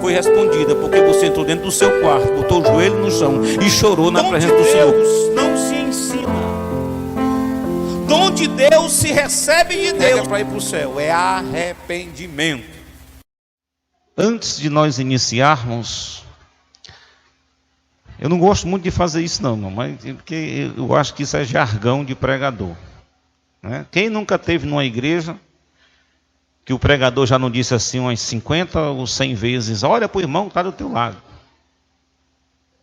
foi respondida, porque você entrou dentro do seu quarto, botou o joelho no chão e chorou na presença do Senhor. Deus não se ensina. Dom de Deus se recebe de Deus para ir para o céu. É arrependimento. Antes de nós iniciarmos, eu não gosto muito de fazer isso não, mas porque eu acho que isso é jargão de pregador, né? Quem nunca teve numa igreja que o pregador já não disse assim umas 50 ou 100 vezes: olha para o irmão que está do teu lado,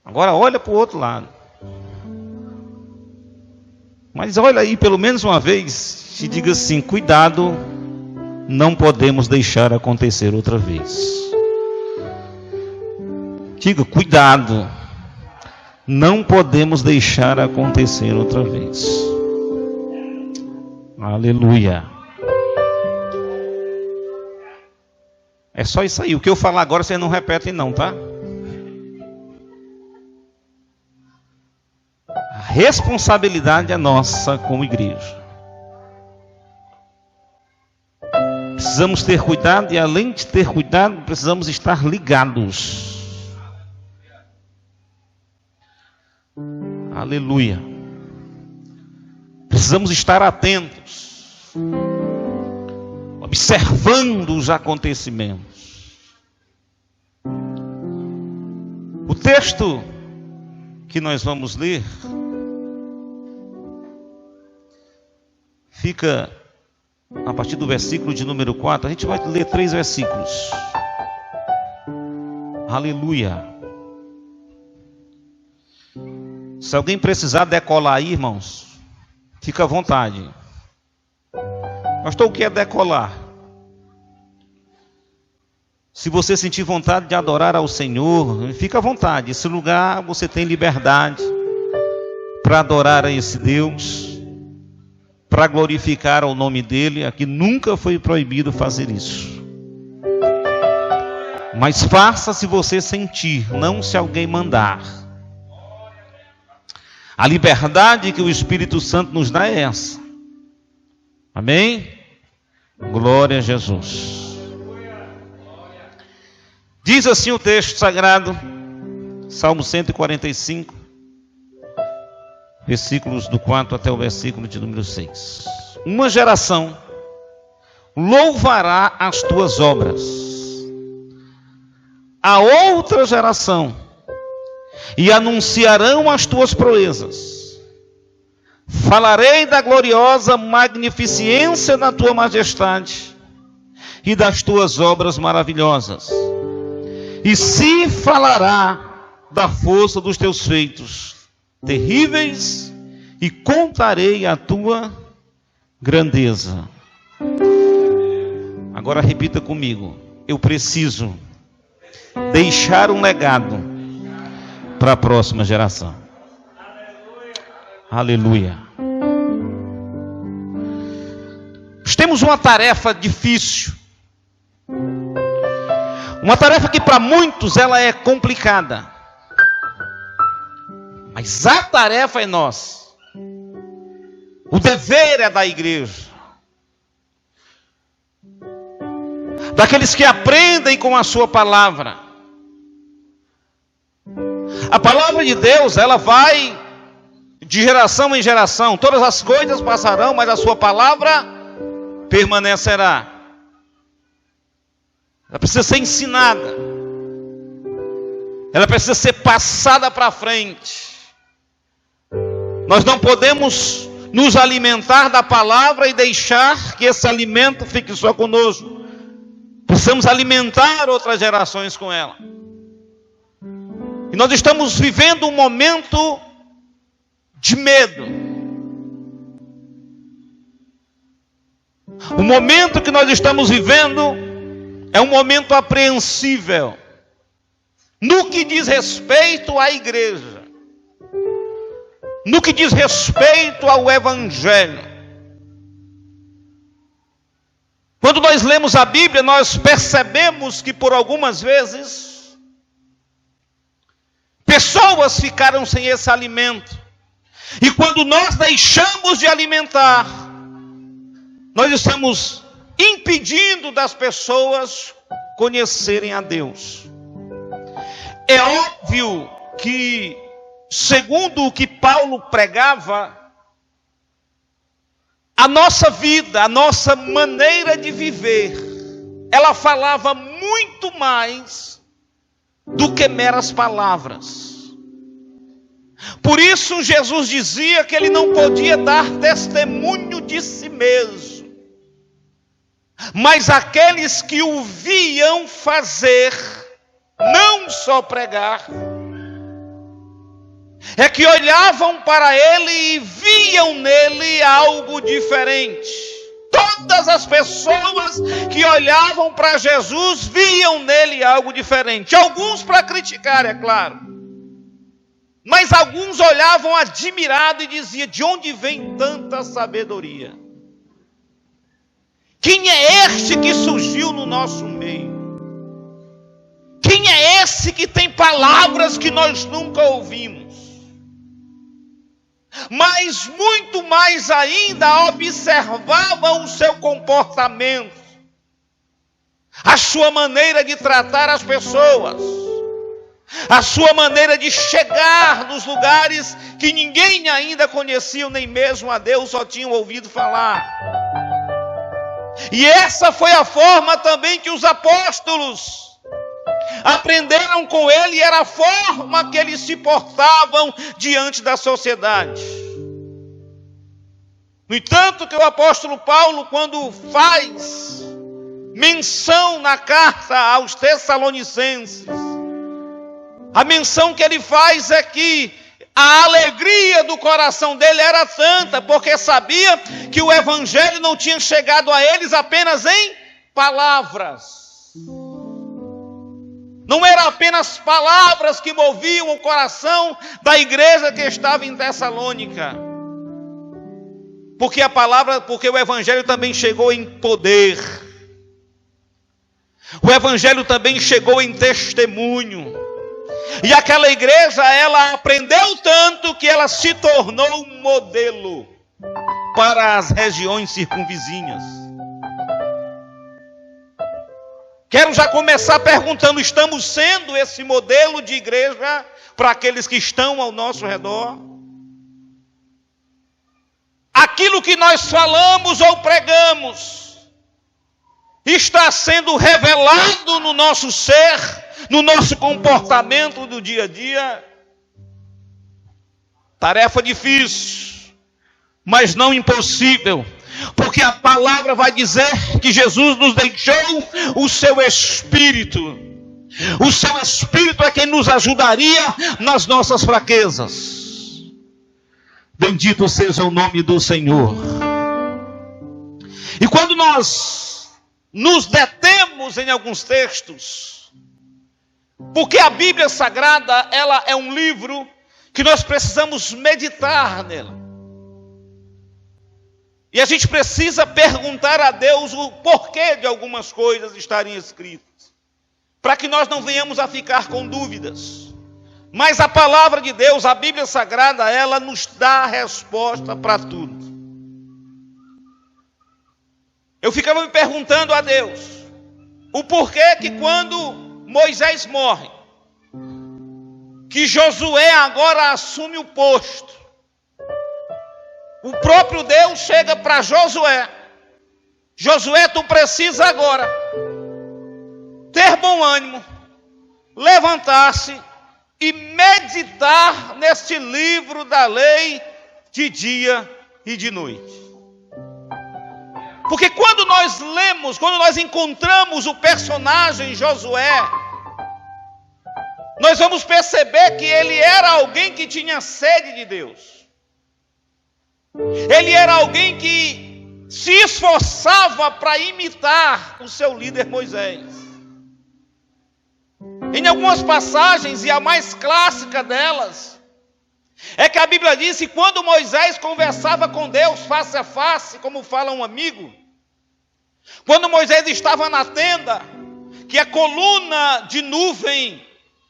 agora olha para o outro lado. Mas olha aí pelo menos uma vez, te diga assim: cuidado, não podemos deixar acontecer outra vez. Diga: cuidado, não podemos deixar acontecer outra vez. Aleluia. É só isso aí. O que eu falar agora vocês não repetem não, tá? A responsabilidade é nossa como igreja. Precisamos ter cuidado, e além de ter cuidado, precisamos estar ligados. Aleluia. Precisamos estar atentos, observando os acontecimentos. O texto que nós vamos ler fica a partir do versículo de número 4. A gente vai ler 3 versículos. Aleluia. Se alguém precisar decolar aí, irmãos, fica à vontade. Pastor, o que é decolar? Se você sentir vontade de adorar ao Senhor, fica à vontade. Esse lugar você tem liberdade para adorar a esse Deus, para glorificar o nome dele. Aqui nunca foi proibido fazer isso. Mas faça se você sentir, não se alguém mandar. A liberdade que o Espírito Santo nos dá é essa. Amém? Glória a Jesus. Diz assim o texto sagrado, Salmo 145, versículos do 4 até o versículo de número 6. Uma geração louvará as tuas obras, a outra geração, e anunciarão as tuas proezas. Falarei da gloriosa magnificência da tua majestade e das tuas obras maravilhosas. E se falará da força dos teus feitos terríveis, e contarei a tua grandeza. Agora repita comigo: eu preciso deixar um legado para a próxima geração. Aleluia. Nós temos uma tarefa difícil, uma tarefa que para muitos ela é complicada, mas a tarefa é nossa. O dever é da igreja, daqueles que aprendem com a sua palavra. A palavra de Deus, ela vai de geração em geração. Todas as coisas passarão, mas a sua palavra permanecerá. Ela precisa ser ensinada. Ela precisa ser passada para frente. Nós não podemos nos alimentar da palavra e deixar que esse alimento fique só conosco. Precisamos alimentar outras gerações com ela. E nós estamos vivendo um momento de medo. O momento que nós estamos vivendo é um momento apreensível no que diz respeito à igreja, no que diz respeito ao evangelho. Quando nós lemos a Bíblia, nós percebemos que por algumas vezes pessoas ficaram sem esse alimento. E quando nós deixamos de alimentar, nós estamos impedindo das pessoas conhecerem a Deus. É óbvio que, segundo o que Paulo pregava, a nossa vida, a nossa maneira de viver, ela falava muito mais do que meras palavras. Por isso Jesus dizia que ele não podia dar testemunho de si mesmo, mas aqueles que o viam fazer, não só pregar, é que olhavam para ele e viam nele algo diferente. Todas as pessoas que olhavam para Jesus viam nele algo diferente. Alguns para criticar, é claro. Mas alguns olhavam admirados e diziam: de onde vem tanta sabedoria? Quem é este que surgiu no nosso meio? Quem é esse que tem palavras que nós nunca ouvimos? Mas muito mais ainda observavam o seu comportamento, a sua maneira de tratar as pessoas, a sua maneira de chegar nos lugares que ninguém ainda conhecia, nem mesmo a Deus só tinham ouvido falar. E essa foi a forma também que os apóstolos aprenderam com ele, era a forma que eles se portavam diante da sociedade. No entanto, que o apóstolo Paulo, quando faz menção na carta aos Tessalonicenses, a menção que ele faz é que a alegria do coração dele era tanta, porque sabia que o evangelho não tinha chegado a eles apenas em palavras. Não eram apenas palavras que moviam o coração da igreja que estava em Tessalônica. Porque o evangelho também chegou em poder. O evangelho também chegou em testemunho. E aquela igreja, ela aprendeu tanto que ela se tornou um modelo para as regiões circunvizinhas. Quero já começar perguntando: estamos sendo esse modelo de igreja para aqueles que estão ao nosso redor? Aquilo que nós falamos ou pregamos está sendo revelado no nosso ser, no nosso comportamento do dia a dia? Tarefa difícil, mas não impossível. Porque a palavra vai dizer que Jesus nos deixou o seu Espírito. O seu Espírito é quem nos ajudaria nas nossas fraquezas. Bendito seja o nome do Senhor. E quando nós nos detemos em alguns textos, porque a Bíblia Sagrada, ela é um livro que nós precisamos meditar nela. E a gente precisa perguntar a Deus o porquê de algumas coisas estarem escritas, para que nós não venhamos a ficar com dúvidas. Mas a palavra de Deus, a Bíblia Sagrada, ela nos dá a resposta para tudo. Eu ficava me perguntando a Deus o porquê que quando Moisés morre, que Josué agora assume o posto, o próprio Deus chega para Josué: Josué, tu precisa agora ter bom ânimo, levantar-se e meditar neste livro da lei de dia e de noite. Porque quando nós lemos, quando nós encontramos o personagem Josué, nós vamos perceber que ele era alguém que tinha sede de Deus. Ele era alguém que se esforçava para imitar o seu líder Moisés. Em algumas passagens, e a mais clássica delas, é que a Bíblia diz que quando Moisés conversava com Deus face a face, como fala um amigo, quando Moisés estava na tenda, que a coluna de nuvem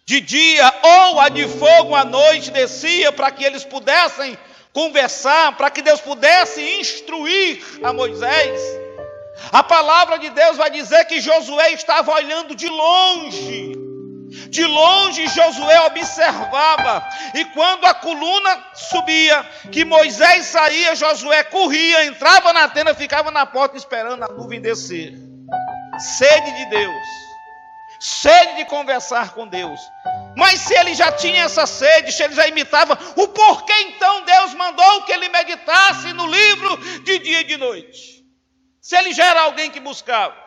de dia ou a de fogo à noite descia para que eles pudessem conversar, para que Deus pudesse instruir a Moisés, a palavra de Deus vai dizer que Josué estava olhando de longe De longe Josué observava, e quando a coluna subia, que Moisés saía, Josué corria, entrava na tenda, ficava na porta esperando a nuvem descer. Sede de Deus, sede de conversar com Deus. Mas se ele já tinha essa sede, se ele já imitava, o porquê então Deus mandou que ele meditasse no livro de dia e de noite? Se ele já era alguém que buscava.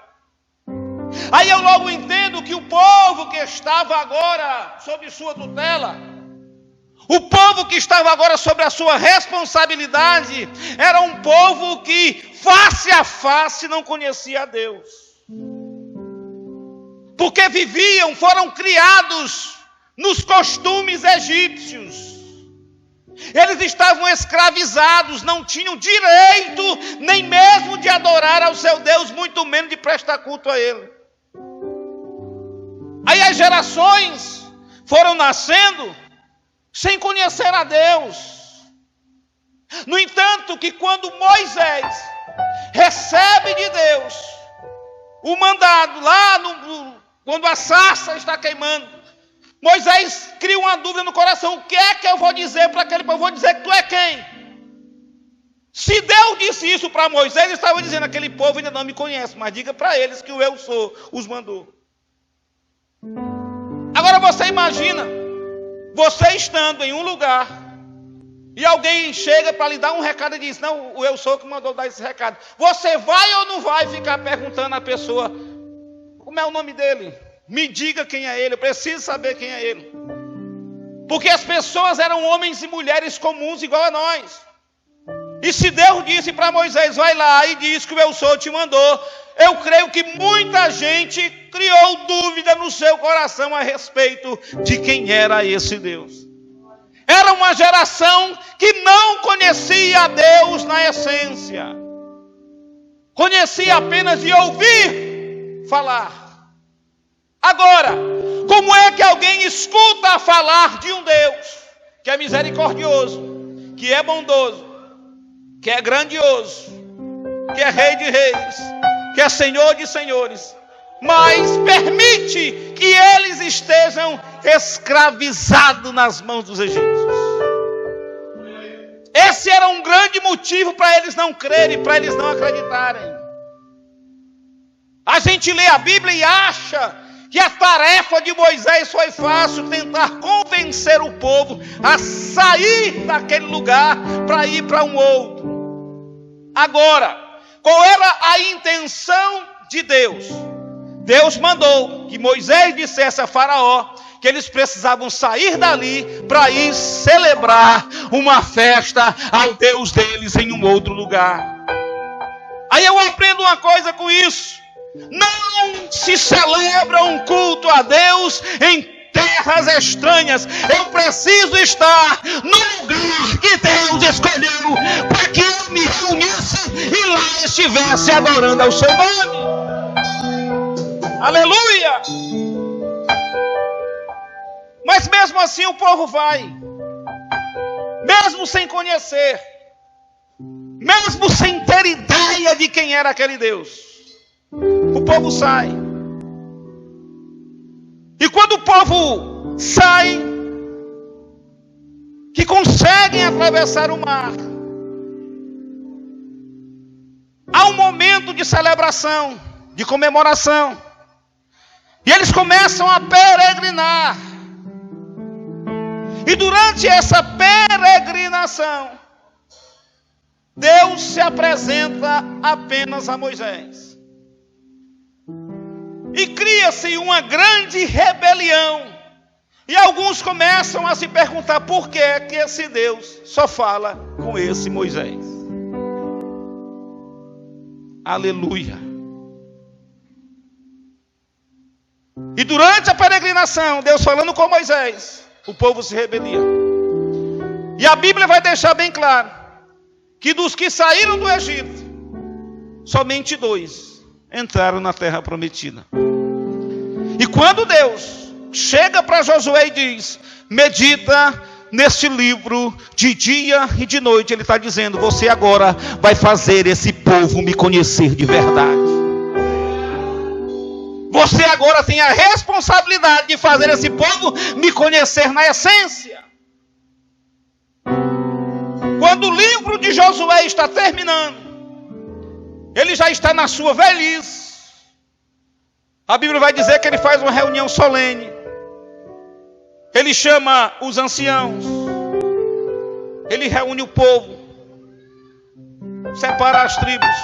Aí eu logo entendo que o povo que estava agora sob sua tutela, o povo que estava agora sobre a sua responsabilidade, era um povo que face a face não conhecia a Deus. Porque foram criados nos costumes egípcios. Eles estavam escravizados, não tinham direito nem mesmo de adorar ao seu Deus, muito menos de prestar culto a Ele. Aí as gerações foram nascendo sem conhecer a Deus. No entanto, que quando Moisés recebe de Deus o mandado lá quando a sarça está queimando, Moisés cria uma dúvida no coração: o que é que eu vou dizer para aquele povo? Eu vou dizer que tu é quem? Se Deus disse isso para Moisés, ele estava dizendo: aquele povo ainda não me conhece, mas diga para eles que o eu sou os mandou. Agora você imagina, você estando em um lugar, e alguém chega para lhe dar um recado e diz: não, o eu sou que mandou dar esse recado. Você vai ou não vai ficar perguntando à pessoa: como é o nome dele? Me diga quem é ele, eu preciso saber quem é ele. Porque as pessoas eram homens e mulheres comuns igual a nós. E se Deus disse para Moisés: vai lá e diz que o eu sou te mandou, eu creio que muita gente criou dúvida no seu coração a respeito de quem era esse Deus. Era uma geração que não conhecia a Deus na essência. Conhecia apenas de ouvir falar. Agora, como é que alguém escuta falar de um Deus que é misericordioso, que é bondoso, que é grandioso, que é Rei de reis, que é Senhor de senhores, mas permite que eles estejam escravizados nas mãos dos egípcios? Esse era um grande motivo para eles não crerem, para eles não acreditarem. A gente lê a Bíblia e acha que a tarefa de Moisés foi fácil, tentar convencer o povo a sair daquele lugar para ir para um outro. Agora, qual era a intenção de Deus? Deus mandou que Moisés dissesse a Faraó que eles precisavam sair dali para ir celebrar uma festa ao Deus deles em um outro lugar. Aí eu aprendo uma coisa com isso: não se celebra um culto a Deus em terras estranhas. Eu preciso estar no lugar que Deus escolheu para que eu me reunisse e lá estivesse adorando ao seu nome. Aleluia! Mas mesmo assim o povo vai, mesmo sem conhecer, mesmo sem ter ideia de quem era aquele Deus. O povo sai. E quando o povo sai, que conseguem atravessar o mar, há um momento de celebração, de comemoração. E eles começam a peregrinar. E durante essa peregrinação, Deus se apresenta apenas a Moisés. E cria-se uma grande rebelião. E alguns começam a se perguntar por que é que esse Deus só fala com esse Moisés. Aleluia. E durante a peregrinação, Deus falando com Moisés, o povo se rebelia. E a Bíblia vai deixar bem claro que dos que saíram do Egito, somente 2 entraram na terra prometida. E quando Deus chega para Josué e diz: medita nesse livro de dia e de noite, Ele está dizendo: você agora vai fazer esse povo me conhecer de verdade. você agora tem a responsabilidade de fazer esse povo me conhecer na essência. Quando o livro de Josué está terminando, ele já está na sua velhice. A Bíblia vai dizer que ele faz uma reunião solene. Ele chama os anciãos. Ele reúne o povo. Separa as tribos.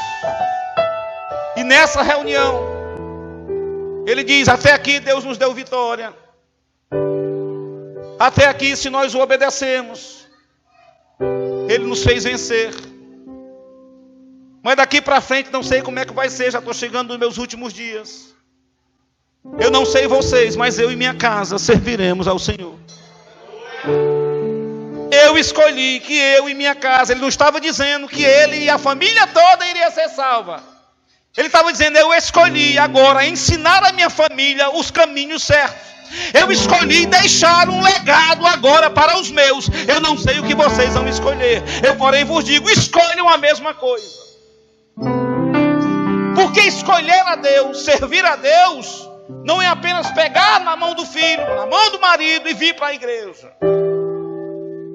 E nessa reunião, ele diz: até aqui Deus nos deu vitória. Até aqui, se nós o obedecemos, Ele nos fez vencer. Mas daqui para frente não sei como é que vai ser. Já estou chegando nos meus últimos dias. Eu não sei vocês, mas eu e minha casa serviremos ao Senhor. Eu escolhi que eu e minha casa. Ele não estava dizendo que ele e a família toda iria ser salva. Ele estava dizendo: eu escolhi agora ensinar a minha família os caminhos certos. Eu escolhi deixar um legado agora para os meus. Eu não sei o que vocês vão escolher. Eu, porém, vos digo: escolham a mesma coisa. Porque escolher a Deus, servir a Deus, não é apenas pegar na mão do filho, na mão do marido e vir para a igreja.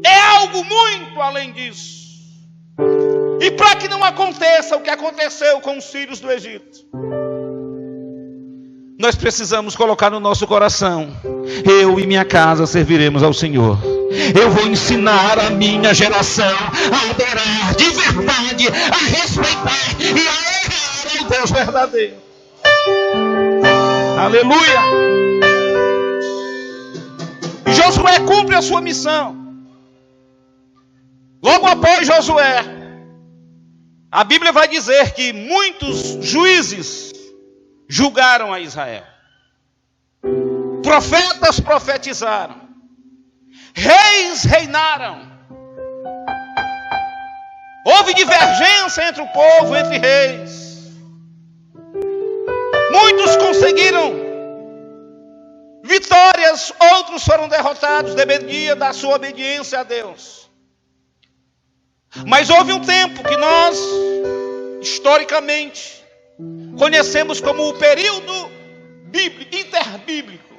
É algo muito além disso. E para que não aconteça o que aconteceu com os filhos do Egito, nós precisamos colocar no nosso coração: eu e minha casa serviremos ao Senhor. Eu vou ensinar a minha geração a adorar de verdade, a respeitar e a honrar o Deus verdadeiro. Aleluia! E Josué cumpre a sua missão. Logo após Josué, a Bíblia vai dizer que muitos juízes julgaram a Israel. Profetas profetizaram. Reis reinaram. Houve divergência entre o povo, entre reis. Muitos conseguiram vitórias, outros foram derrotados, dependia da sua obediência a Deus. Mas houve um tempo que nós, historicamente, conhecemos como o período interbíblico.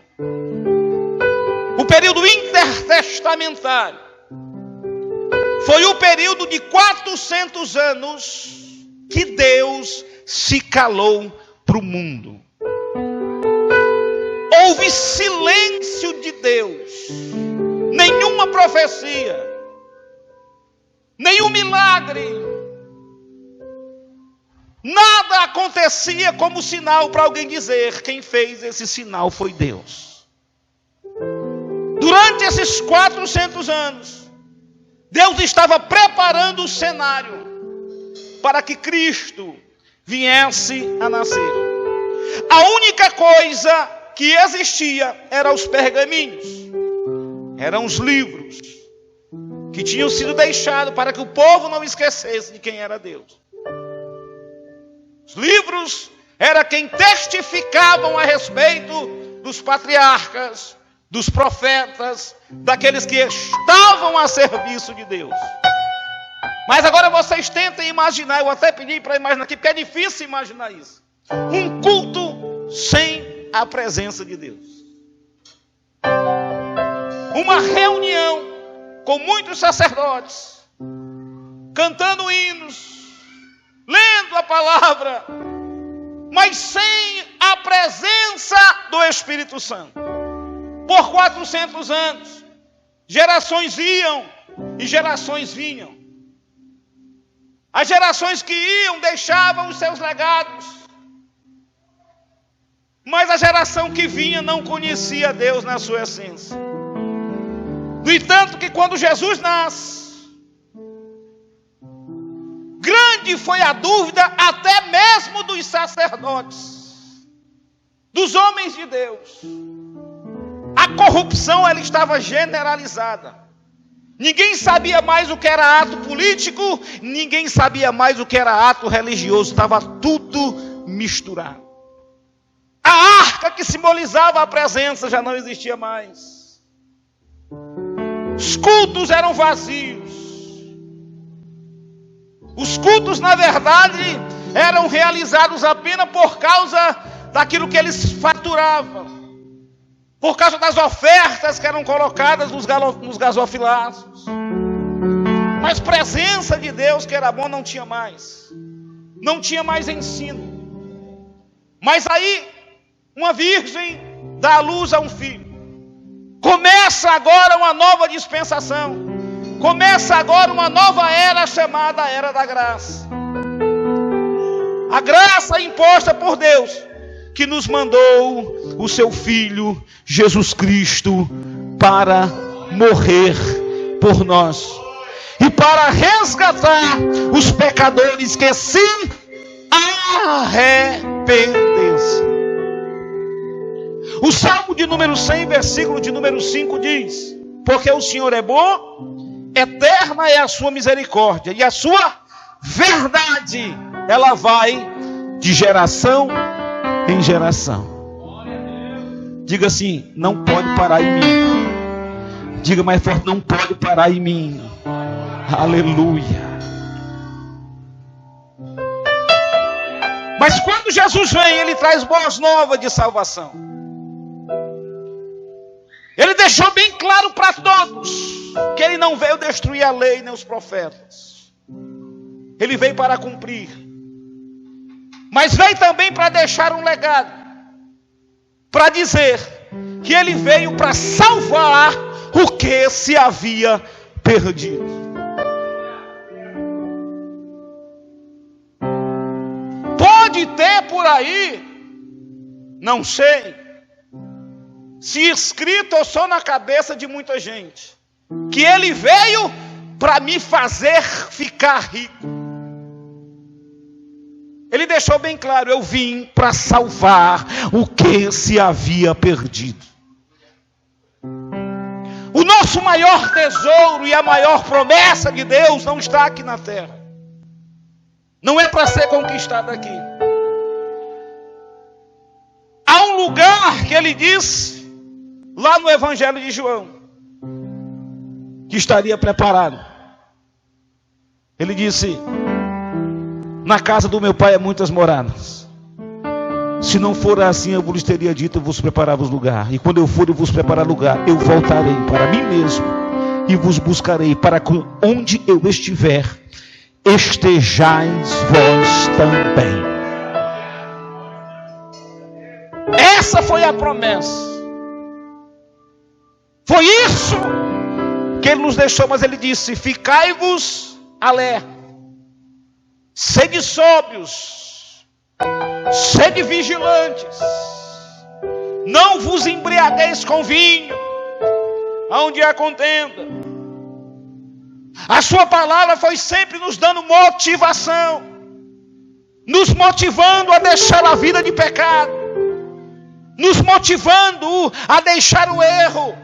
O período intertestamentário. Foi o período de 400 anos que Deus se calou para o mundo. Houve silêncio de Deus. Nenhuma profecia, nenhum milagre, nada acontecia como sinal para alguém dizer: quem fez esse sinal foi Deus. Durante esses 400 anos, Deus estava preparando o cenário para que Cristo viesse a nascer. A única coisa que existia eram os pergaminhos, eram os livros que tinham sido deixados para que o povo não esquecesse de quem era Deus. Os livros eram quem testificavam a respeito dos patriarcas, dos profetas, daqueles que estavam a serviço de Deus. Mas agora vocês tentem imaginar, eu até pedi para imaginar aqui, porque é difícil imaginar isso. Um culto sem a presença de Deus. Uma reunião com muitos sacerdotes, cantando hinos, lendo a palavra, mas sem a presença do Espírito Santo. Por 400 anos, gerações iam e gerações vinham. As gerações que iam deixavam os seus legados, mas a geração que vinha não conhecia Deus na sua essência. No entanto, que quando Jesus nasce, grande foi a dúvida até mesmo dos sacerdotes, dos homens de Deus. A corrupção, ela estava generalizada. Ninguém sabia mais o que era ato político, ninguém sabia mais o que era ato religioso, estava tudo misturado. A arca que simbolizava a presença já não existia mais. Os cultos eram vazios. Os cultos, na verdade, eram realizados apenas por causa daquilo que eles faturavam, por causa das ofertas que eram colocadas nos gasofilaços. Mas presença de Deus, que era bom, não tinha mais. Não tinha mais ensino. Mas aí, uma virgem dá à luz a um filho. Começa agora uma nova dispensação. Começa agora uma nova era, chamada Era da Graça. A graça imposta por Deus, que nos mandou o seu Filho, Jesus Cristo, para morrer por nós. E para resgatar os pecadores que se arrependessem. O Salmo de número 100, versículo de número 5 diz: porque o Senhor é bom, eterna é a sua misericórdia, e a sua verdade, ela vai de geração em geração. Diga assim: não pode parar em mim. Diga mais forte: não pode parar em mim. Aleluia. Mas quando Jesus vem, ele traz boas novas de salvação. Ele deixou bem claro para todos que ele não veio destruir a lei nem os profetas. Ele veio para cumprir. Mas veio também para deixar um legado, para dizer que ele veio para salvar o que se havia perdido. Pode ter por aí, não sei, se escrito ou só na cabeça de muita gente, que ele veio para me fazer ficar rico. Ele deixou bem claro: eu vim para salvar o que se havia perdido. O nosso maior tesouro e a maior promessa de Deus não está aqui na terra. Não é para ser conquistado aqui. Há um lugar que ele diz, lá no Evangelho de João, que estaria preparado. Ele disse: na casa do meu pai há muitas moradas. Se não for assim, eu vos teria dito, eu vos preparava lugar. E quando eu for e vos preparar lugar, eu voltarei para mim mesmo e vos buscarei, para que onde eu estiver, estejais vós também. Essa foi a promessa. Foi isso que ele nos deixou. Mas ele disse: ficai-vos alerta, sede sóbrios, sede vigilantes, não vos embriagueis com vinho, onde há contenda. A sua palavra foi sempre nos dando motivação, nos motivando a deixar a vida de pecado, nos motivando a deixar o erro,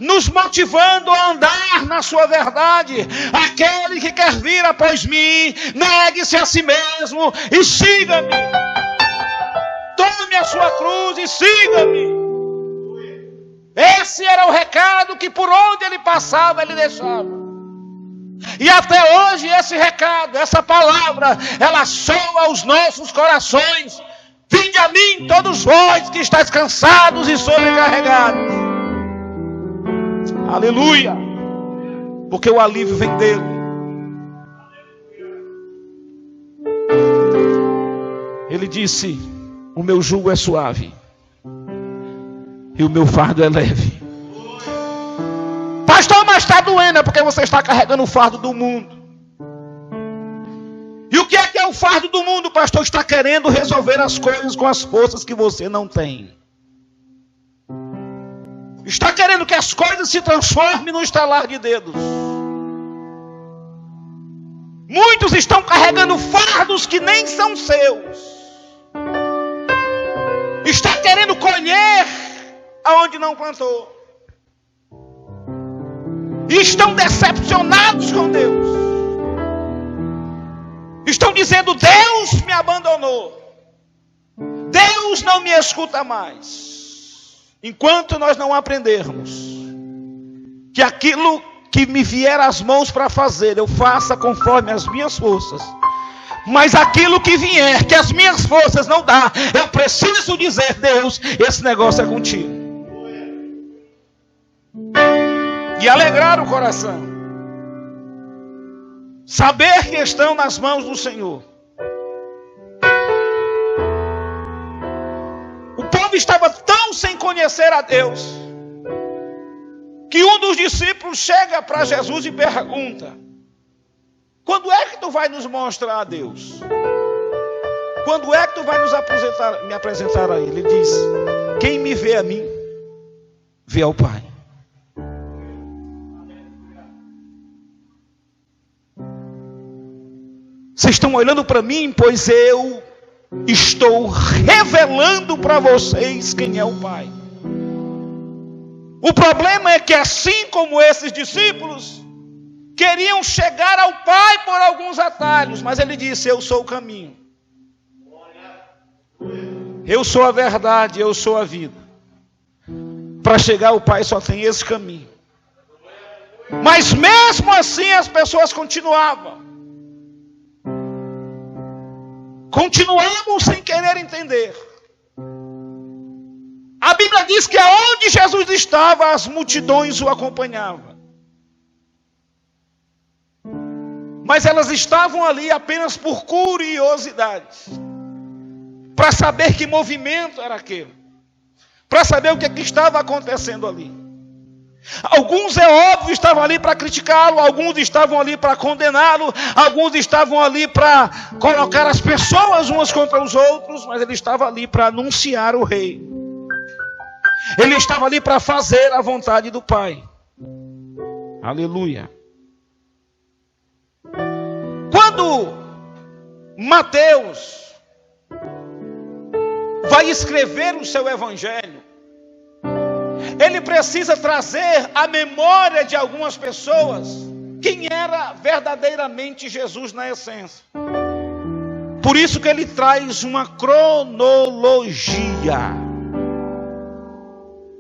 nos motivando a andar na sua verdade. Aquele que quer vir após mim, negue-se a si mesmo e siga-me. Tome a sua cruz e siga-me. Esse era o recado que por onde ele passava, ele deixava. E até hoje esse recado, essa palavra, ela soa aos nossos corações. Vinde a mim todos vós que estáis cansados e sobrecarregados. Aleluia. Porque o alívio vem dele. Ele disse: o meu jugo é suave e o meu fardo é leve. Pastor, mas está doendo, é porque você está carregando o fardo do mundo. E o que é o fardo do mundo, pastor? Está querendo resolver as coisas com as forças que você não tem. Está querendo que as coisas se transformem no estalar de dedos. Muitos estão carregando fardos que nem são seus. Está querendo colher aonde não plantou. E estão decepcionados com Deus. Estão dizendo: Deus me abandonou. Deus não me escuta mais. Enquanto nós não aprendermos que aquilo que me vier às mãos para fazer, eu faça conforme as minhas forças, Mas aquilo que vier, que as minhas forças não dão, eu preciso dizer: Deus, esse negócio é contigo. E alegrar o coração. Saber que estão nas mãos do Senhor. O povo estava tão sem conhecer a Deus, que um dos discípulos chega para Jesus e pergunta: quando é que tu vai nos mostrar a Deus? Quando é que tu vai me apresentar a Ele? Ele diz: quem me vê a mim, vê ao Pai. Vocês estão olhando para mim, pois eu estou revelando para vocês quem é o Pai. O problema é que, assim como esses discípulos queriam chegar ao Pai por alguns atalhos, mas ele disse: eu sou o caminho, eu sou a verdade, eu sou a vida. Para chegar ao Pai só tem esse caminho. Mas mesmo assim as pessoas continuavam sem querer entender. A Bíblia diz que aonde Jesus estava, as multidões o acompanhavam. Mas elas estavam ali apenas por curiosidade, para saber que movimento era aquele, para saber o que estava acontecendo ali. Alguns, é óbvio, estavam ali para criticá-lo, alguns estavam ali para condená-lo, alguns estavam ali para colocar as pessoas umas contra os outros, mas ele estava ali para anunciar o Rei. Ele estava ali para fazer a vontade do Pai. Aleluia. Quando Mateus vai escrever o seu evangelho, ele precisa trazer à memória de algumas pessoas quem era verdadeiramente Jesus na essência. Por isso que ele traz uma cronologia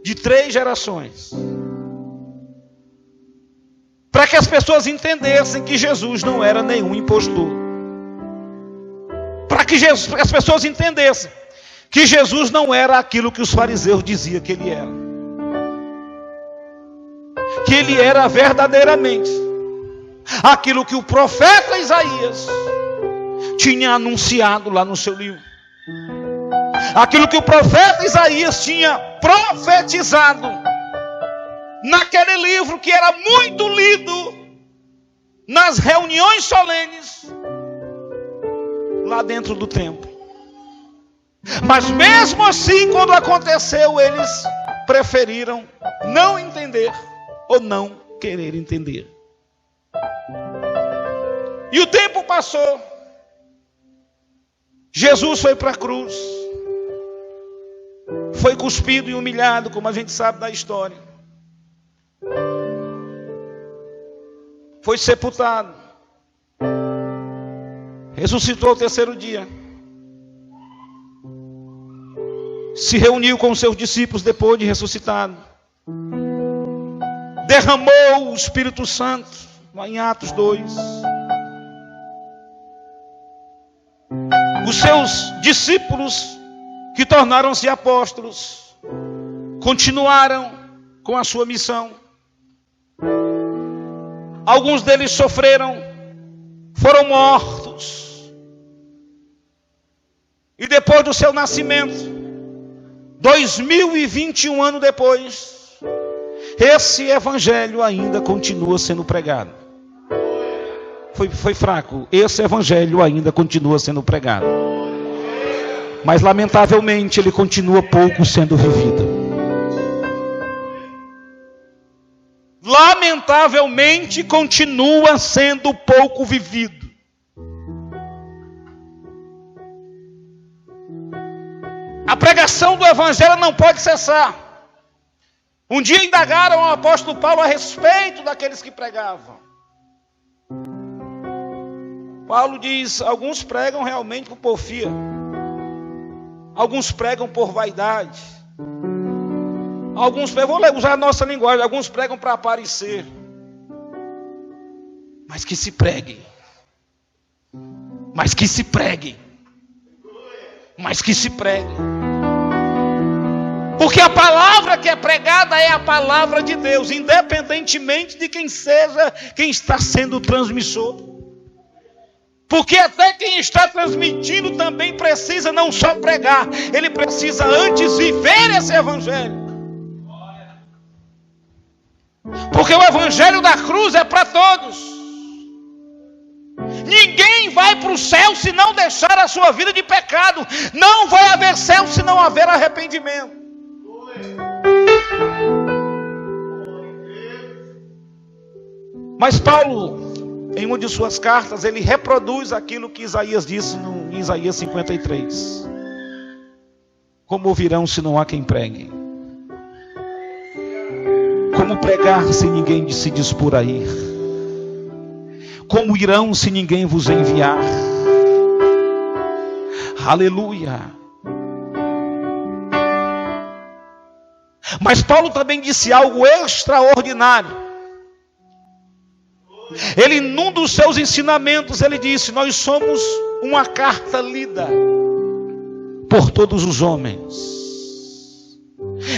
de 3 gerações, para que as pessoas entendessem que Jesus não era nenhum impostor, para que as pessoas entendessem que Jesus não era aquilo que os fariseus diziam que ele era, que ele era verdadeiramente aquilo que o profeta Isaías tinha anunciado lá no seu livro, aquilo que o profeta Isaías tinha profetizado naquele livro que era muito lido nas reuniões solenes lá dentro do templo. Mas mesmo assim, quando aconteceu, eles preferiram não entender ou não querer entender. E o tempo passou. Jesus foi para a cruz, foi cuspido e humilhado, como a gente sabe da história. Foi sepultado, ressuscitou ao 3º dia, se reuniu com os seus discípulos depois de ressuscitado, derramou o Espírito Santo, lá em Atos 2. Os seus discípulos, que tornaram-se apóstolos, continuaram com a sua missão. Alguns deles sofreram, foram mortos. E depois do seu nascimento, 2021 anos depois, esse evangelho ainda continua sendo pregado. Foi fraco. Esse evangelho ainda continua sendo pregado. Mas lamentavelmente ele continua pouco sendo vivido. Lamentavelmente continua sendo pouco vivido. A pregação do evangelho não pode cessar. Um dia indagaram ao apóstolo Paulo a respeito daqueles que pregavam. Paulo diz: alguns pregam realmente por porfia, alguns pregam por vaidade, alguns pregam, vou usar a nossa linguagem, alguns pregam para aparecer. Mas que se pregue, mas que se pregue. Mas que se pregue. Porque a palavra que é pregada é a palavra de Deus, independentemente de quem seja quem está sendo o transmissor. Porque até quem está transmitindo também precisa não só pregar, ele precisa antes viver esse evangelho. Porque o evangelho da cruz é para todos. Ninguém vai para o céu se não deixar a sua vida de pecado. Não vai haver céu se não haver arrependimento. Mas Paulo, em uma de suas cartas, ele reproduz aquilo que Isaías disse em Isaías 53. Como ouvirão se não há quem pregue? Como pregar se ninguém se dispor a ir? Como irão se ninguém vos enviar? Aleluia! Mas Paulo também disse algo extraordinário. Ele, num dos seus ensinamentos, ele disse: nós somos uma carta lida por todos os homens.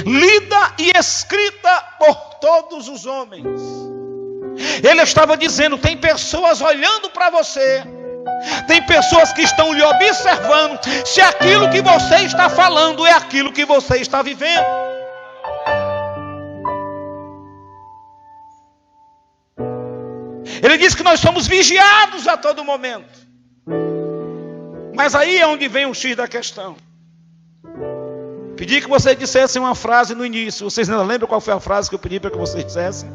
Lida e escrita por todos os homens. Ele estava dizendo: tem pessoas olhando para você, tem pessoas que estão lhe observando, se aquilo que você está falando é aquilo que você está vivendo. Ele diz que nós somos vigiados a todo momento. Mas aí é onde vem o X da questão. Pedi que vocês dissessem uma frase no início. Vocês ainda lembram qual foi a frase que eu pedi para que vocês dissessem?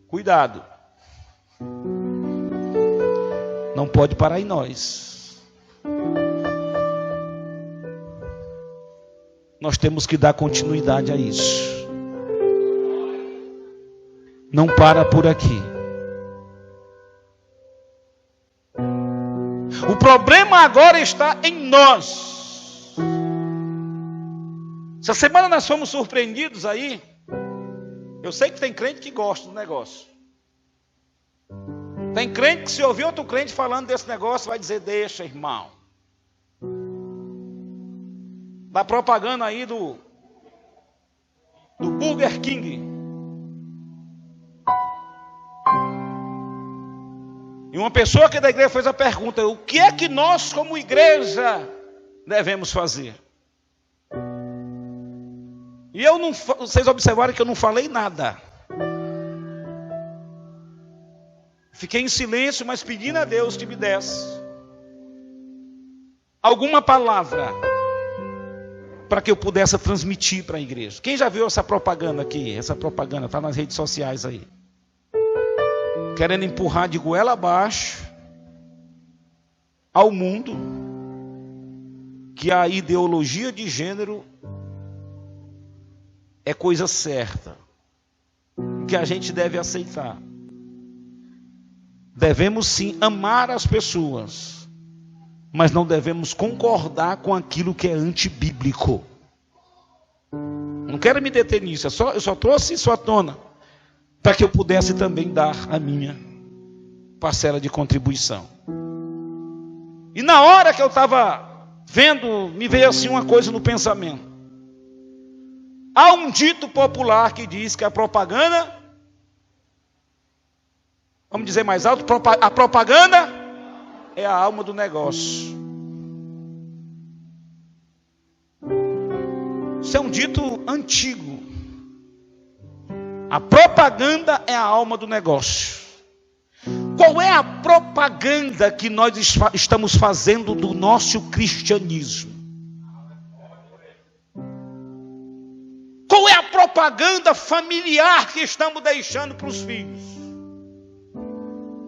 Cuidado. Não pode parar em nós. Nós temos que dar continuidade a isso. Não para por aqui. O problema agora está em nós. Essa semana nós fomos surpreendidos aí. Eu sei que tem crente que gosta do negócio. Tem crente que, se ouvir outro crente falando desse negócio, vai dizer: deixa, irmão. Da propaganda aí do Burger King. E uma pessoa que da igreja fez a pergunta: o que é que nós como igreja devemos fazer? E vocês observaram que eu não falei nada. Fiquei em silêncio, mas pedindo a Deus que me desse alguma palavra para que eu pudesse transmitir para a igreja. Quem já viu essa propaganda aqui? Essa propaganda está nas redes sociais aí. Querendo empurrar de goela abaixo ao mundo que a ideologia de gênero é coisa certa, que a gente deve aceitar. Devemos sim amar as pessoas, mas não devemos concordar com aquilo que é antibíblico. Não quero me deter nisso, eu só trouxe isso à tona para que eu pudesse também dar a minha parcela de contribuição. E na hora que eu estava vendo, me veio assim uma coisa no pensamento. Há um dito popular que diz que a propaganda, vamos dizer mais alto, a propaganda é a alma do negócio. Isso é um dito antigo. A propaganda é a alma do negócio. Qual é a propaganda que nós estamos fazendo do nosso cristianismo? Qual é a propaganda familiar que estamos deixando para os filhos?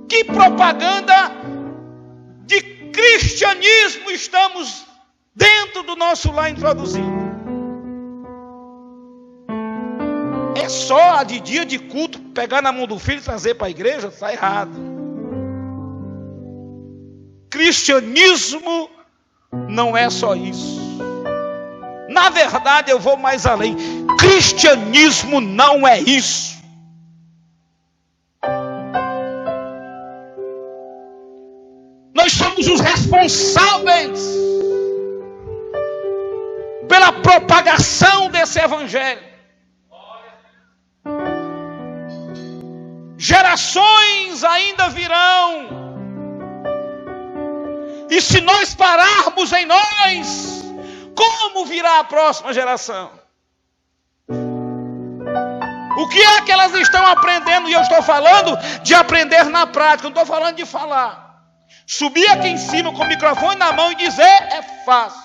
Que propaganda de cristianismo estamos dentro do nosso lar introduzindo? É só a de dia de culto pegar na mão do filho e trazer para a igreja? Está errado. Cristianismo não é só isso. Na verdade, eu vou mais além. Cristianismo não é isso. Nós somos os responsáveis pela propagação desse evangelho. Gerações ainda virão. E se nós pararmos em nós, como virá a próxima geração? O que é que elas estão aprendendo? E eu estou falando de aprender na prática, não estou falando de falar. Subir aqui em cima com o microfone na mão e dizer é fácil.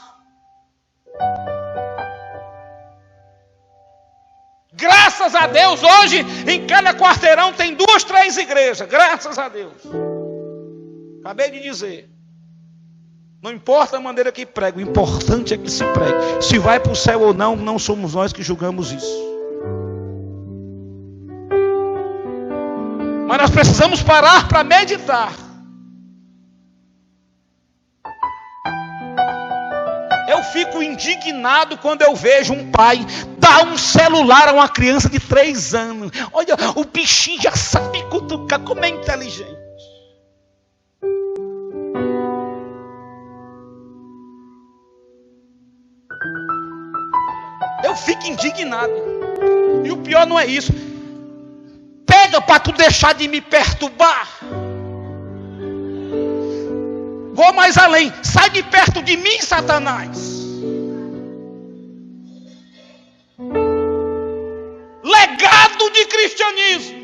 Graças a Deus, hoje em cada quarteirão tem 2, 3 igrejas. Graças a Deus. Acabei de dizer. Não importa a maneira que prega, o importante é que se pregue. Se vai para o céu ou não, não somos nós que julgamos isso. Mas nós precisamos parar para meditar. Eu fico indignado quando eu vejo um pai dar um celular a uma criança de 3 anos. Olha, o bichinho já sabe cutucar, como é inteligente. Eu fico indignado. E o pior não é isso. Pega para tu deixar de me perturbar. Vou mais além. Sai de perto de mim, Satanás. Legado de cristianismo.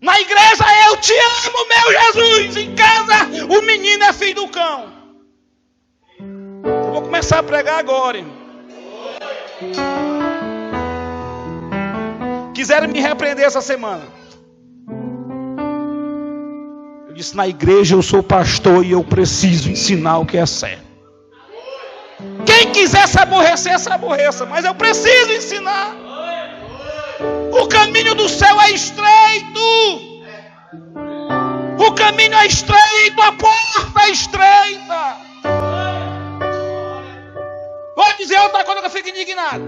Na igreja eu te amo, meu Jesus. Em casa o menino é filho do cão. Eu vou começar a pregar agora, irmão. Quiseram me repreender essa semana. Eu disse, na igreja eu sou pastor e eu preciso ensinar o que é certo. Quem quiser se aborrecer, se aborreça, mas eu preciso ensinar. O caminho do céu é estreito. O caminho é estreito, a porta é estreita. Vou dizer outra coisa que eu fico indignado.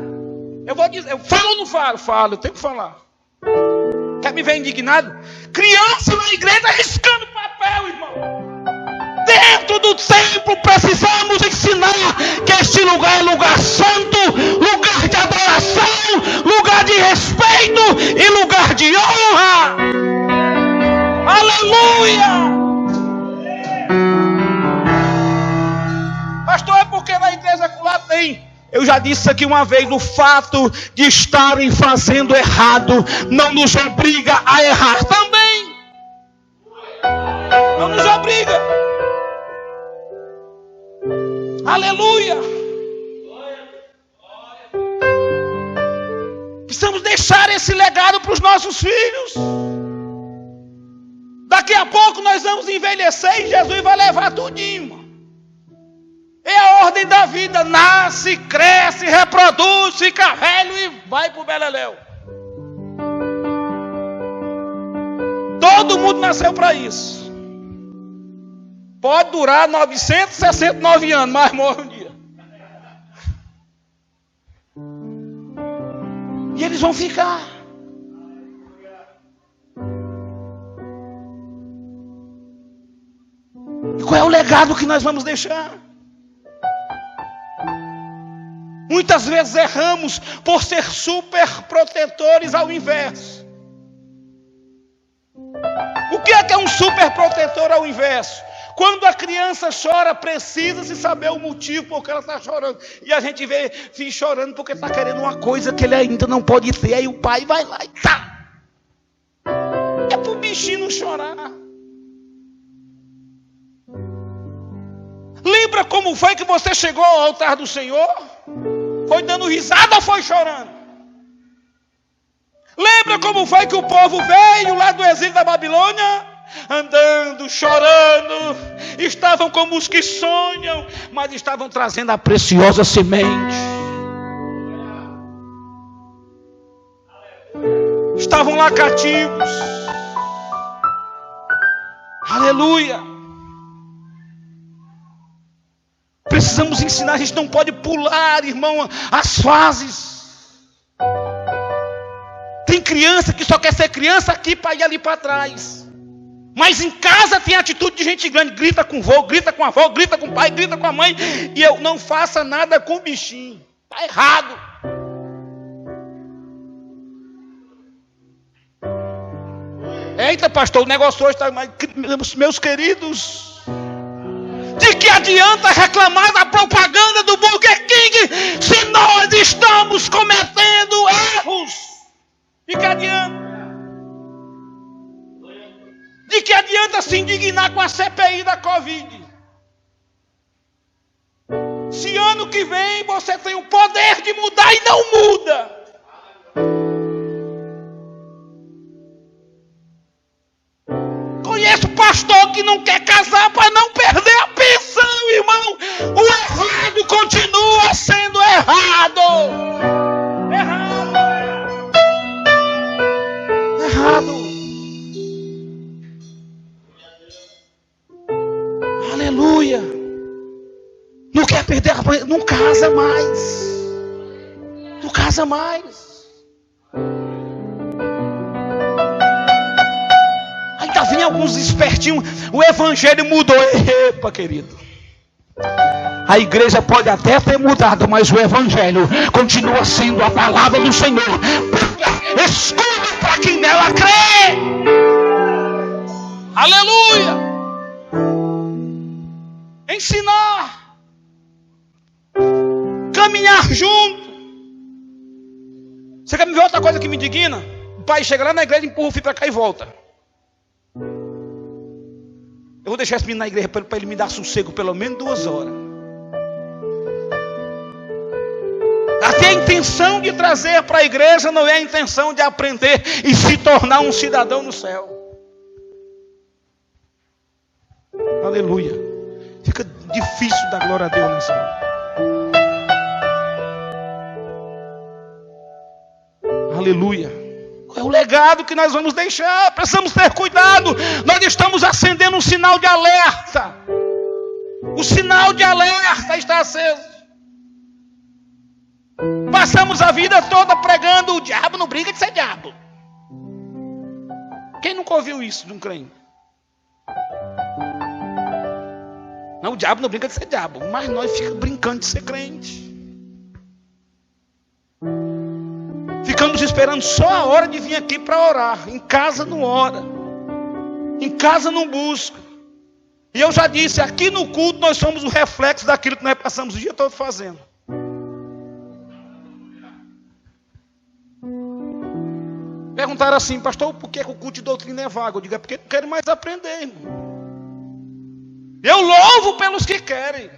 Eu vou dizer, eu falo ou não falo? Falo, eu tenho que falar. Quer me ver indignado? Criança na igreja riscando papel, irmão. Dentro do templo precisamos ensinar que este lugar é lugar santo, lugar de adoração, lugar de respeito e lugar de honra. Aleluia! Pastor, é porque na igreja acolá tem. Eu já disse aqui uma vez, o fato de estarem fazendo errado não nos obriga a errar também. Não nos obriga. Aleluia. Precisamos deixar esse legado para os nossos filhos. Daqui a pouco nós vamos envelhecer e Jesus vai levar tudinho, irmão. É a ordem da vida. Nasce, cresce, reproduz, fica velho e vai para o beleléu. Todo mundo nasceu para isso. Pode durar 969 anos, mas morre um dia. E eles vão ficar. E qual é o legado que nós vamos deixar? Muitas vezes erramos por ser super protetores ao inverso. O que é um super protetor ao inverso? Quando a criança chora, precisa-se saber o motivo por que ela está chorando. E a gente vê filho chorando porque está querendo uma coisa que ele ainda não pode ter. Aí o pai vai lá e tá. É para o bichinho não chorar. Lembra como foi que você chegou ao altar do Senhor? Foi dando risada ou foi chorando? Lembra como foi que o povo veio lá do exílio da Babilônia? Andando, chorando. Estavam como os que sonham, mas estavam trazendo a preciosa semente. Estavam lá cativos. Aleluia. Precisamos ensinar, a gente não pode pular, irmão, as fases. Tem criança que só quer ser criança aqui para ir ali para trás. Mas em casa tem atitude de gente grande. Grita com o vô, grita com a avó, grita com o pai, grita com a mãe. E eu não faça nada com o bichinho. Está errado. Eita, pastor, o negócio hoje está... Meus queridos, de que adianta reclamar da propaganda do Burger King se nós estamos cometendo erros? De que adianta? De que adianta se indignar com a CPI da Covid? Se ano que vem você tem o poder de mudar e não muda. Conheço pastor que não quer casar para não perder a pensão, irmão. O errado continua sendo errado. Errado. Aleluia. Não quer perder a pensão, não casa mais. Não casa mais. Ainda vem alguns espertinhos. O evangelho mudou. Epa, querido. A igreja pode até ter mudado, mas o evangelho continua sendo a palavra do Senhor. Escuta para quem nela crê. Aleluia. Ensinar. Caminhar junto. Você quer me ver outra coisa que me indigna? O pai chega lá na igreja, empurra o filho para cá e volta. Eu vou deixar esse menino na igreja para ele me dar sossego pelo menos 2 horas. Até a intenção de trazer para a igreja não é a intenção de aprender e se tornar um cidadão no céu. Aleluia. Fica difícil dar glória a Deus nessa hora. Aleluia. É o legado que nós vamos deixar. Precisamos ter cuidado. Nós estamos acendendo um sinal de alerta. O sinal de alerta está aceso. Passamos a vida toda pregando: o diabo não briga de ser diabo. Quem nunca ouviu isso de um crente? Não, o diabo não brinca de ser diabo. Mas nós ficamos brincando de ser crente. Ficamos esperando só a hora de vir aqui para orar. Em casa não ora. Em casa não busca. E eu já disse, aqui no culto nós somos o reflexo daquilo que nós passamos o dia todo fazendo. Perguntaram assim: pastor, por que o culto de doutrina é vago? Eu digo: é porque eu quero mais aprender, irmão. Eu louvo pelos que querem.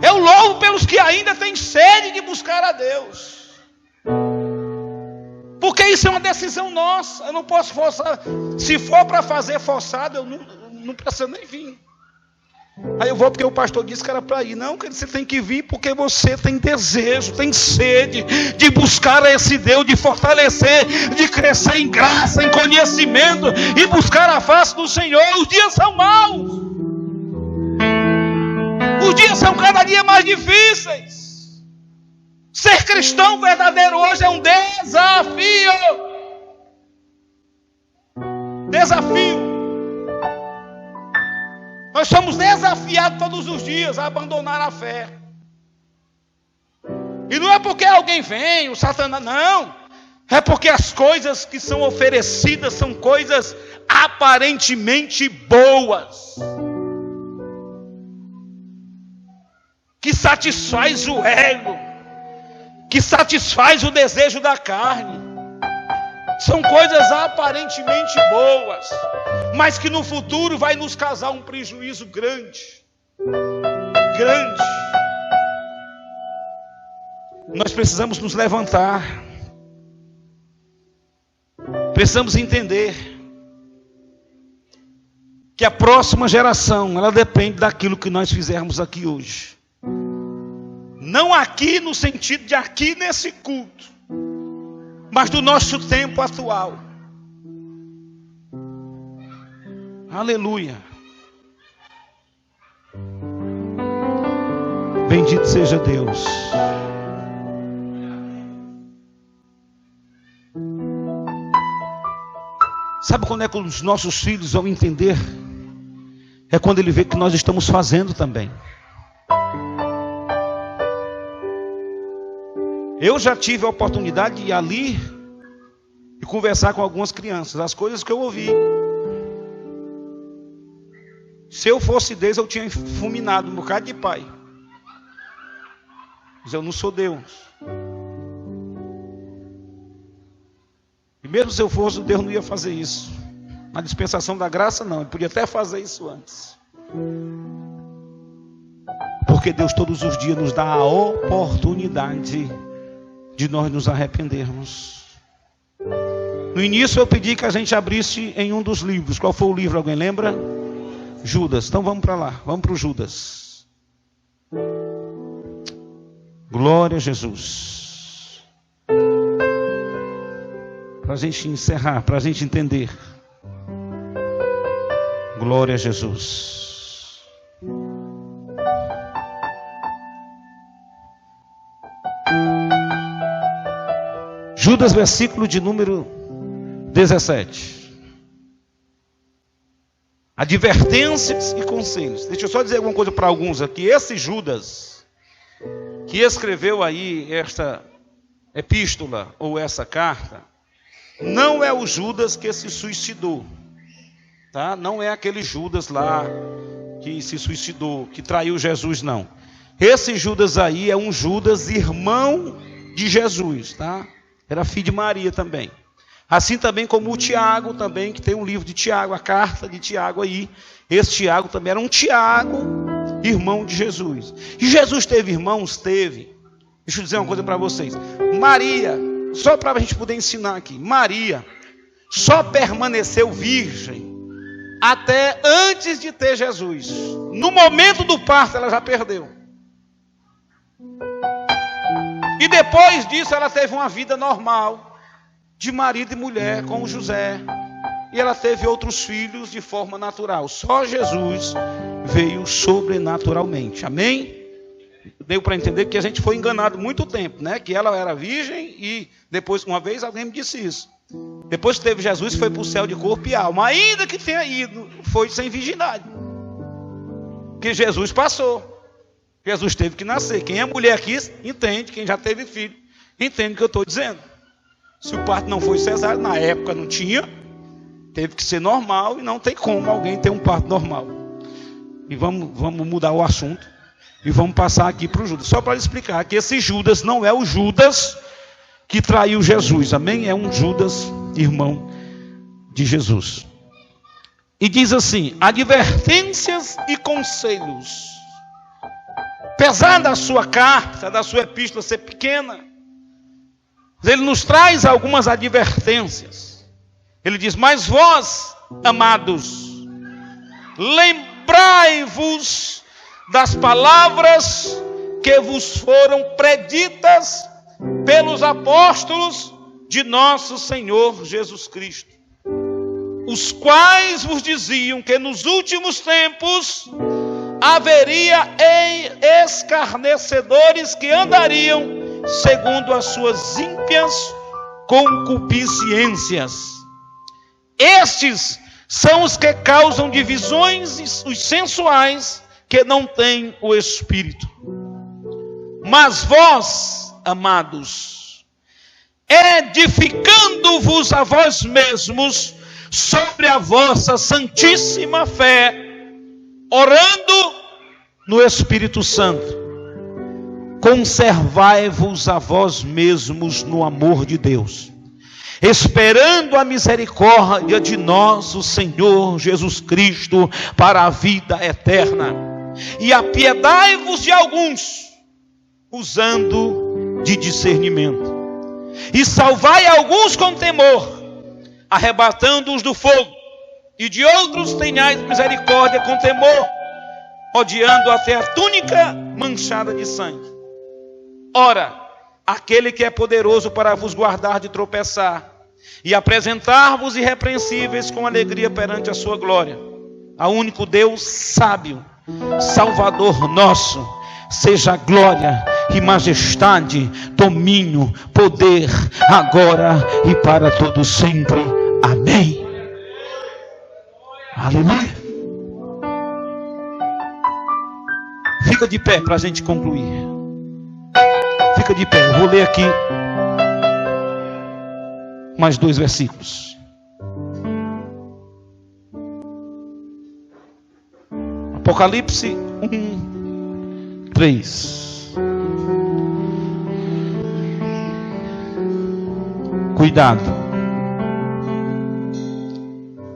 Eu louvo pelos que ainda têm sede de buscar a Deus. Porque isso é uma decisão nossa. Eu não posso forçar. Se for para fazer forçado, eu não preciso nem vir. Aí eu vou porque o pastor disse que era para ir. Não, você tem que vir porque você tem desejo, tem sede de buscar esse Deus, de fortalecer, de crescer em graça, em conhecimento e buscar a face do Senhor. Os dias são maus. Os dias são cada dia mais difíceis. Ser cristão verdadeiro hoje é um desafio. Desafio. Nós somos desafiados todos os dias a abandonar a fé. E não é porque alguém vem, o Satanás, não. É porque as coisas que são oferecidas são coisas aparentemente boas. Que satisfaz o ego. Que satisfaz o desejo da carne. São coisas aparentemente boas, mas que no futuro vai nos causar um prejuízo grande. Grande. Nós precisamos nos levantar. Precisamos entender que a próxima geração, ela depende daquilo que nós fizermos aqui hoje. Não aqui no sentido de aqui nesse culto, mas do nosso tempo atual. Aleluia. Bendito seja Deus. Sabe quando é que os nossos filhos vão entender? É quando ele vê que nós estamos fazendo também. Eu já tive a oportunidade de ir ali e conversar com algumas crianças, as coisas que eu ouvi. Se eu fosse Deus, eu tinha fulminado um bocado de pai. Mas eu não sou Deus. E mesmo se eu fosse, Deus não ia fazer isso. Na dispensação da graça, não. Ele podia até fazer isso antes. Porque Deus todos os dias nos dá a oportunidade de nós nos arrependermos. No início eu pedi que a gente abrisse em um dos livros. Qual foi o livro? Alguém lembra? Judas. Então vamos para lá. Vamos para o Judas. Glória a Jesus. Para a gente encerrar, para a gente entender. Glória a Jesus. Judas, versículo de número 17. Advertências e conselhos. Deixa eu só dizer alguma coisa para alguns aqui. Esse Judas, que escreveu aí esta epístola ou essa carta, não é o Judas que se suicidou. Tá? Não é aquele Judas lá que se suicidou, que traiu Jesus, não. Esse Judas aí é um Judas irmão de Jesus, tá? Era filho de Maria também. Assim também como o Tiago também, que tem um livro de Tiago, a carta de Tiago aí. Esse Tiago também era um Tiago, irmão de Jesus. E Jesus teve irmãos? Teve. Deixa eu dizer uma coisa para vocês. Maria, só para a gente poder ensinar aqui. Maria só permaneceu virgem até antes de ter Jesus. No momento do parto ela já perdeu. E depois disso ela teve uma vida normal, de marido e mulher com José. E ela teve outros filhos de forma natural. Só Jesus veio sobrenaturalmente. Amém? Deu para entender que a gente foi enganado muito tempo, né? Que ela era virgem e depois, uma vez alguém me disse isso. Depois que teve Jesus, foi para o céu de corpo e alma. Ainda que tenha ido, foi sem virgindade. Que Jesus passou. Jesus teve que nascer. Quem é mulher aqui, entende. Quem já teve filho, entende o que eu estou dizendo. Se o parto não foi cesárea, na época não tinha, teve que ser normal e não tem como alguém ter um parto normal. E vamos mudar o assunto e vamos passar aqui para o Judas. Só para explicar que esse Judas não é o Judas que traiu Jesus, amém? É um Judas, irmão de Jesus. E diz assim: advertências e conselhos. Apesar da sua carta, da sua epístola ser pequena, ele nos traz algumas advertências. Ele diz: mas vós, amados, lembrai-vos das palavras que vos foram preditas pelos apóstolos de nosso Senhor Jesus Cristo, os quais vos diziam que nos últimos tempos haveria escarnecedores que andariam segundo as suas ímpias concupiscências. Estes são os que causam divisões, os sensuais, que não têm o Espírito. Mas vós, amados, edificando-vos a vós mesmos sobre a vossa santíssima fé, orando no Espírito Santo, conservai-vos a vós mesmos no amor de Deus, esperando a misericórdia de nosso Senhor Jesus Cristo para a vida eterna. E apiedai-vos de alguns, usando de discernimento, e salvai alguns com temor, arrebatando-os do fogo, e de outros tenhais misericórdia com temor, odiando até a túnica manchada de sangue. Ora, aquele que é poderoso para vos guardar de tropeçar, e apresentar-vos irrepreensíveis com alegria perante a sua glória, a único Deus sábio, Salvador nosso, seja glória e majestade, domínio, poder, agora e para todo sempre. Amém. Aleluia. Fica de pé para a gente concluir. Fica de pé. Eu vou ler aqui mais 2 versículos. Apocalipse 1:3. Cuidado.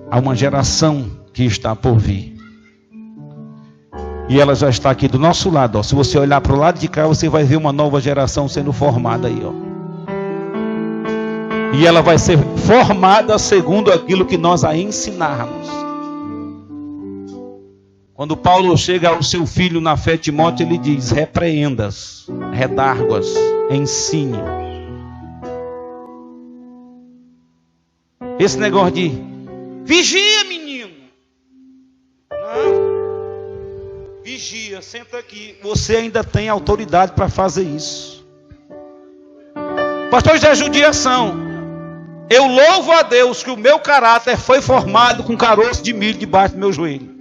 Há uma geração que está por vir. E ela já está aqui do nosso lado. Ó. Se você olhar para o lado de cá, você vai ver uma nova geração sendo formada aí. Ó. E ela vai ser formada segundo aquilo que nós a ensinarmos. Quando Paulo chega ao seu filho na fé, Timóteo, ele diz: repreendas, redarguas, ensine. Esse negócio de vigia, menino. Não. Vigia, senta aqui. Você ainda tem autoridade para fazer isso. Pastor, isso é judiação. Eu louvo a Deus que o meu caráter foi formado com caroço de milho debaixo do meu joelho.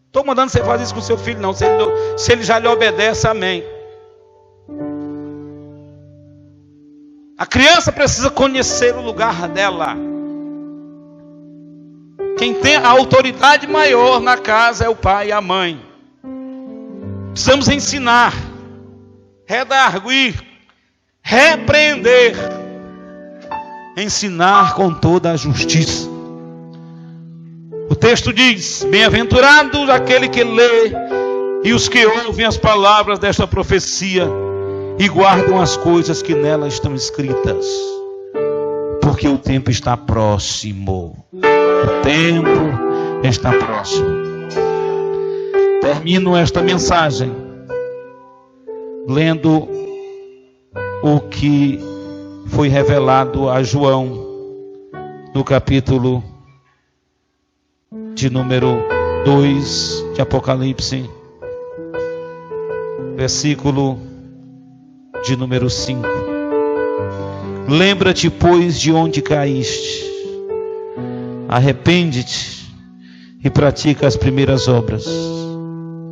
Estou mandando você fazer isso com seu filho, não. Se ele já lhe obedece, amém. A criança precisa conhecer o lugar dela. Quem tem a autoridade maior na casa é o pai e a mãe. Precisamos ensinar, redarguir, repreender, ensinar com toda a justiça. O texto diz: bem-aventurados aquele que lê e os que ouvem as palavras desta profecia e guardam as coisas que nela estão escritas, porque o tempo está próximo. O tempo está próximo. Termino esta mensagem lendo o que foi revelado a João no capítulo de número 2 de Apocalipse, versículo de número 5. Lembra-te, pois, de onde caíste, arrepende-te e pratica as primeiras obras,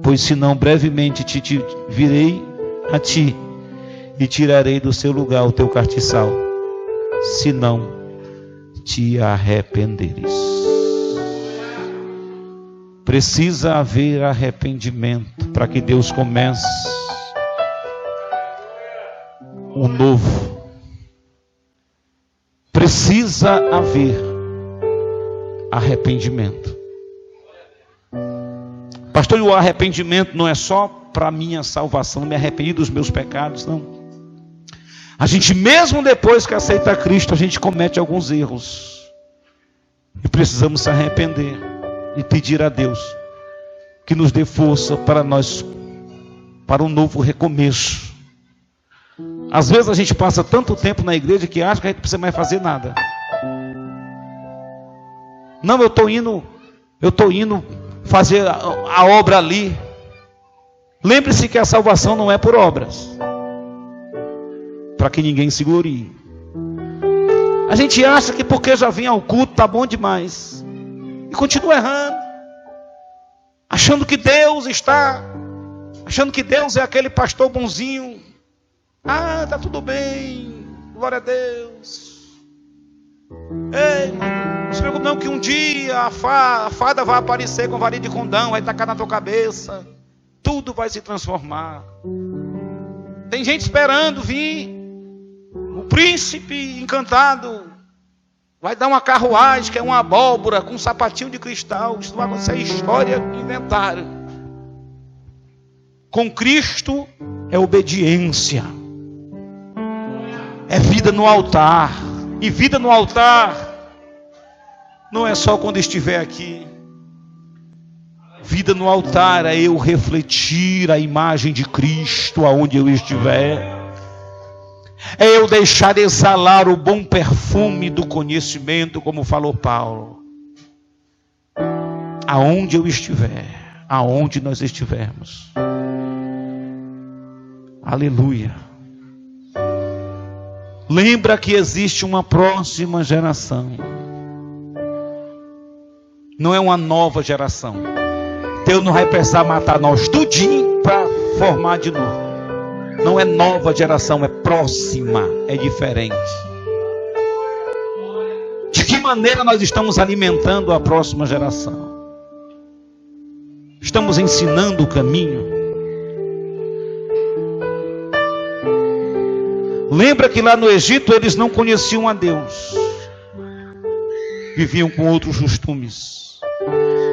pois senão brevemente te virei a ti e tirarei do seu lugar o teu castiçal, se não te arrependeres. Precisa haver arrependimento para que Deus comece o novo. Precisa haver arrependimento. Pastor, o arrependimento não é só para minha salvação, me arrepender dos meus pecados, não. A gente, mesmo depois que aceita Cristo, a gente comete alguns erros. E precisamos se arrepender e pedir a Deus que nos dê força para um novo recomeço. Às vezes a gente passa tanto tempo na igreja que acha que a gente não precisa mais fazer nada. Não, eu estou indo fazer a obra ali. Lembre-se que a salvação não é por obras, para que ninguém se glorie. A gente acha que porque já vem ao culto está bom demais, e continua errando, achando que Deus é aquele pastor bonzinho. Ah, está tudo bem, glória a Deus. Ei, não se preocupe não, que um dia a fada vai aparecer com varinha de condão, vai tacar na tua cabeça, tudo vai se transformar. Tem gente esperando vir o príncipe encantado, vai dar uma carruagem que é uma abóbora com um sapatinho de cristal. Isso vai acontecer, história que inventaram. Com Cristo é obediência, é vida no altar. E vida no altar não é só quando estiver aqui. Vida no altar é eu refletir a imagem de Cristo aonde eu estiver. É eu deixar exalar o bom perfume do conhecimento, como falou Paulo. Aonde eu estiver, aonde nós estivermos. Aleluia. Lembra que existe uma próxima geração. Não é uma nova geração. Deus não vai precisar matar nós tudinho para formar de novo. Não é nova geração, é próxima, é diferente. De que maneira nós estamos alimentando a próxima geração? Estamos ensinando o caminho? Lembra que lá no Egito eles não conheciam a Deus. Viviam com outros costumes.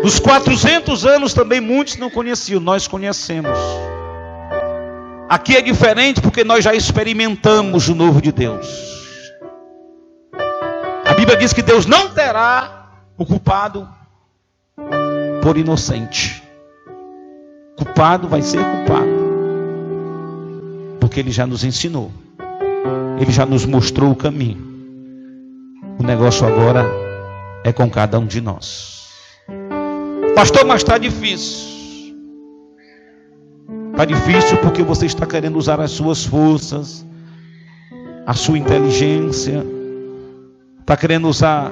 Nos 400 anos também muitos não conheciam, nós conhecemos. Aqui é diferente porque nós já experimentamos o novo de Deus. A Bíblia diz que Deus não terá o culpado por inocente. Culpado vai ser culpado. Porque Ele já nos ensinou. Ele já nos mostrou o caminho. O negócio agora é com cada um de nós. Pastor, mas está difícil. Está difícil porque você está querendo usar as suas forças, a sua inteligência. Está querendo usar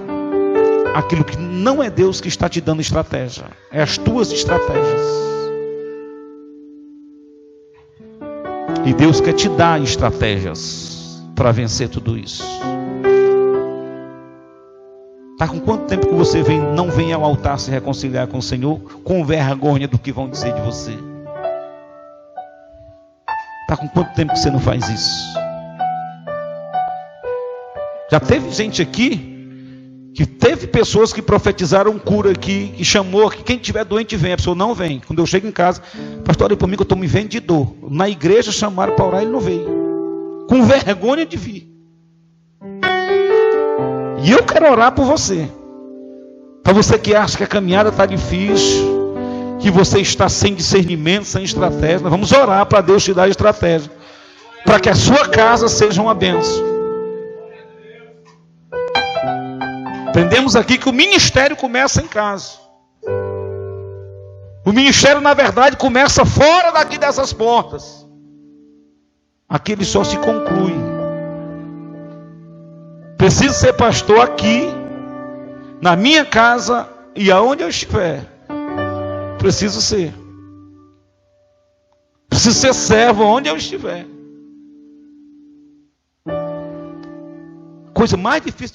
aquilo que não é Deus que está te dando estratégia. É as tuas estratégias. E Deus quer te dar estratégias para vencer tudo isso. Está com quanto tempo que você não vem ao altar se reconciliar com o Senhor, com vergonha do que vão dizer de você? Está com quanto tempo que você não faz isso? Já teve gente aqui, que teve pessoas que profetizaram cura aqui, que chamou, que quem estiver doente vem, a pessoa não vem. Quando eu chego em casa, pastor, olha por mim que eu estou me vendo de dor. Na igreja chamaram para orar, ele não veio. Com vergonha de vir. E eu quero orar por você. Para você que acha que a caminhada está difícil, que você está sem discernimento, sem estratégia, nós vamos orar para Deus te dar estratégia, para que a sua casa seja uma bênção. Aprendemos aqui que o ministério começa em casa. O ministério, na verdade, começa fora daqui dessas portas. Aqui ele só se conclui. Preciso ser pastor aqui, na minha casa e aonde eu estiver. Preciso ser. Preciso ser servo onde eu estiver. Coisa mais difícil